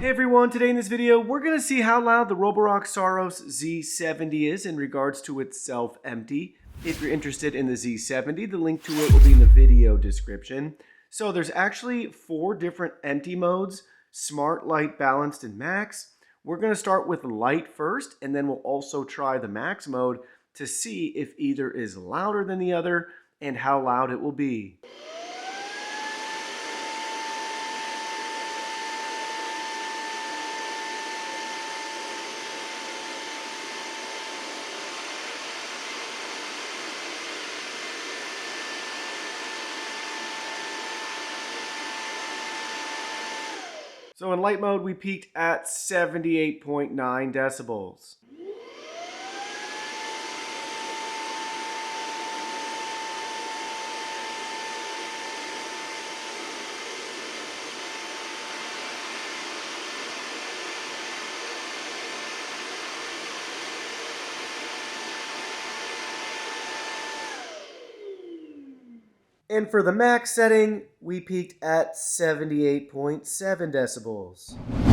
Hey everyone, today in this video, we're going to see how loud the Roborock Saros Z70 is in regards to its self-empty. If you're interested in the Z70, the link to it will be in the video description. So there's actually 4 different empty modes: Smart, Light, Balanced, and Max. We're going to start with Light first, and then we'll also try the Max mode to see if either is louder than the other and how loud it will be. So in light mode, we peaked at 78.9 decibels. And for the max setting, we peaked at 78.7 decibels.